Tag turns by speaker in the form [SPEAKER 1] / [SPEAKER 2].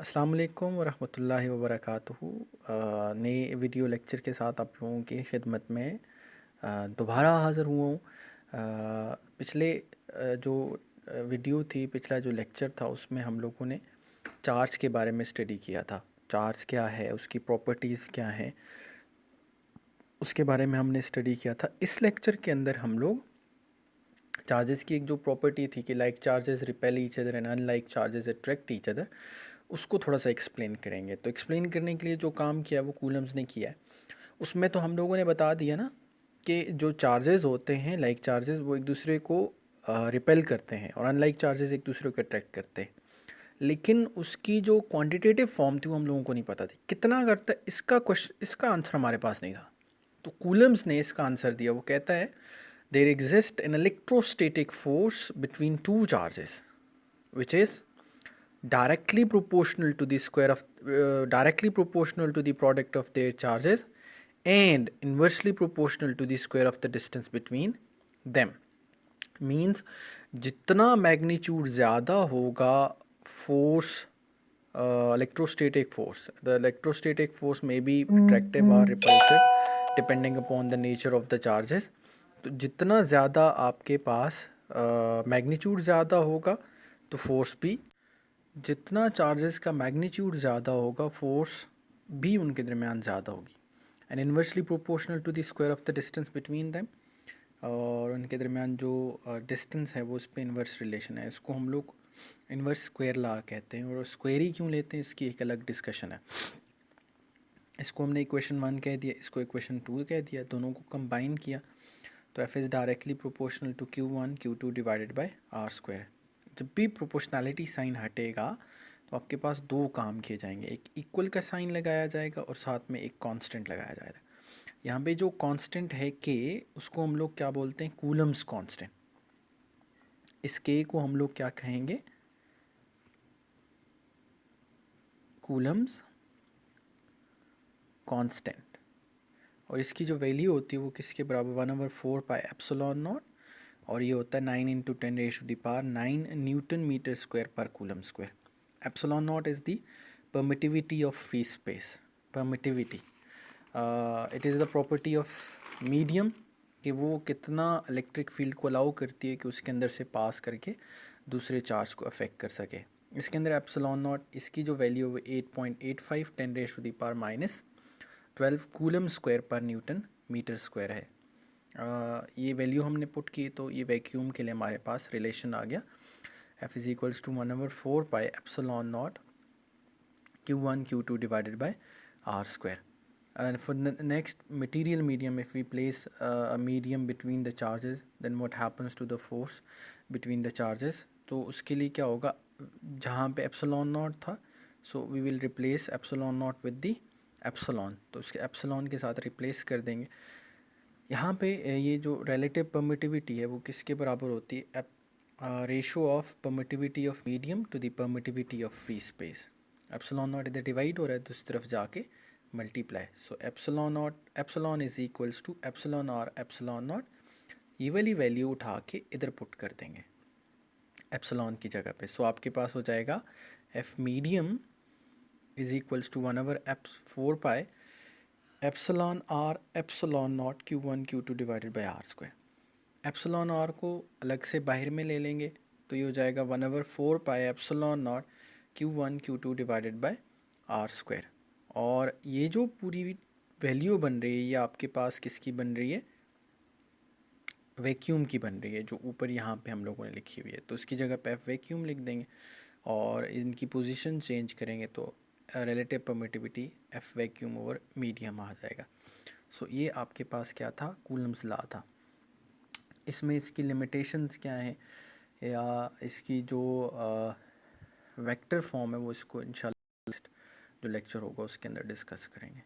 [SPEAKER 1] अस्सलाम वालेकुम वरहमतुल्लाहि वबरकातुहू। नए वीडियो लेक्चर के साथ आप लोगों की खिदमत में दोबारा हाज़िर हुआ हूँ। पिछले जो वीडियो थी, पिछला जो लेक्चर था, उसमें हम लोगों ने चार्ज के बारे में स्टडी किया था। चार्ज क्या है, उसकी प्रॉपर्टीज़ क्या हैं, उसके बारे में हमने स्टडी किया था। इस लेक्चर के अंदर हम लोग चार्जेस की एक जो प्रॉपर्टी थी कि like charges repel each other and unlike charges attract each other, उसको थोड़ा सा एक्सप्लेन करेंगे। तो एक्सप्लेन करने के लिए जो काम किया वो कूलम्स ने किया है। उसमें तो हम लोगों ने बता दिया ना कि जो चार्जेस होते हैं, लाइक चार्जेस, वो एक दूसरे को रिपेल करते हैं और अनलाइक चार्जेस एक दूसरे को अट्रैक्ट करते हैं। लेकिन उसकी जो क्वांटिटेटिव फॉर्म थी वो हम लोगों को नहीं पता थी कितना करता है। इसका आंसर हमारे पास नहीं था, तो कूलम्स ने इसका आंसर दिया। वो कहता है there exist an electrostatic force between two charges which is directly proportional to the square of directly proportional to the product of their charges and inversely proportional to the square of the distance between them. Means जितना magnitude ज़्यादा होगा force, electrostatic force, the electrostatic force may be attractive or repulsive depending upon the nature of the charges. तो जितना ज़्यादा आपके पास magnitude ज़्यादा होगा तो फोर्स भी, जितना चार्जेस का मैग्नीट्यूड ज़्यादा होगा फोर्स भी उनके दरमियान ज़्यादा होगी। And inversely proportional to the square of the distance between them, और उनके दरमियान जो डिस्टेंस है वो उस पर इन्वर्स रिलेशन है। इसको हम लोग इन्वर्स स्क्वायर लॉ कहते हैं, और स्क्वायर ही क्यों लेते हैं इसकी एक अलग डिस्कशन है। इसको हमने इक्वेशन 1 कह दिया, इसको इक्वेशन 2 कह दिया, दोनों को कंबाइन किया तो F is directly proportional to Q1 Q2 divided by R square. जब भी प्रोपोर्शनैलिटी साइन हटेगा तो आपके पास दो काम किए जाएंगे, एक इक्वल का साइन लगाया जाएगा और साथ में एक कांस्टेंट लगाया जाएगा। यहाँ पे जो कांस्टेंट है के, उसको हम लोग क्या बोलते हैं, कूलम्स कांस्टेंट। इस के को हम लोग क्या कहेंगे, कूलम्स कांस्टेंट। और इसकी जो वैल्यू होती है वो किसके बराबर, 1/4 पाई एप्सिलॉन नॉट, और ये होता है 9 × 10⁻⁹ न्यूटन मीटर स्क्वायर पर coulomb square. Epsilon not is the permittivity of free space. Permittivity it is the property of medium, कि वो कितना इलेक्ट्रिक फील्ड को अलाउ करती है कि उसके अंदर से पास करके दूसरे चार्ज को अफेक्ट कर सके। इसके अंदर एप्सिलॉन नॉट, इसकी जो वैल्यू है 8.85 10⁻12 कूलम स्क्वायर पर न्यूटन मीटर स्क्वायर है। ये वैल्यू हमने पुट की तो ये वैक्यूम के लिए हमारे पास रिलेशन आ गया, F is equals to 1/4 pi epsilon naught Q1 Q2 divided by R square. And for the next material medium, if we place a medium between the charges, then what happens to the force between the charges? तो उसके लिए क्या होगा, जहाँ पे epsilon naught था, so we will replace epsilon naught with the epsilon, तो उसके एप्सिलॉन के साथ रिप्लेस कर देंगे। यहाँ पे ये जो रिलेटिव परमिटिविटी है वो किसके बराबर होती है, ratio of permittivity of medium to the permittivity of free space. Epsilon naught इधर डिवाइड हो रहा है, दूसरी तरफ जाके multiply, so epsilon naught, epsilon is equals to epsilon R epsilon naught. ये वाली वैल्यू उठा के इधर पुट कर देंगे एप्सिलॉन की जगह पे। सो आपके पास हो जाएगा F medium is equals to 1/4 pi epsilon R epsilon naught Q1 Q2 divided by R square. Epsilon R को अलग से बाहर में ले लेंगे तो ये हो जाएगा 1/4 pi epsilon naught Q1 Q2 divided by R square. और ये जो पूरी वैल्यू बन रही है ये आपके पास किसकी बन रही है, वैक्यूम की बन रही है, जो ऊपर यहाँ पे हम लोगों ने लिखी हुई है। तो इसकी जगह पे एफ वैक्यूम लिख देंगे और इनकी पोजीशन चेंज करेंगे तो relative permittivity of vacuum over medium आ जाएगा। सो ये आपके पास क्या था, कूलम्स लॉ था। इसमें इसकी लिमिटेशंस क्या हैं, या इसकी जो वेक्टर फॉर्म है वो इसको इंशाल्लाह जो लेक्चर होगा उसके अंदर डिस्कस करेंगे।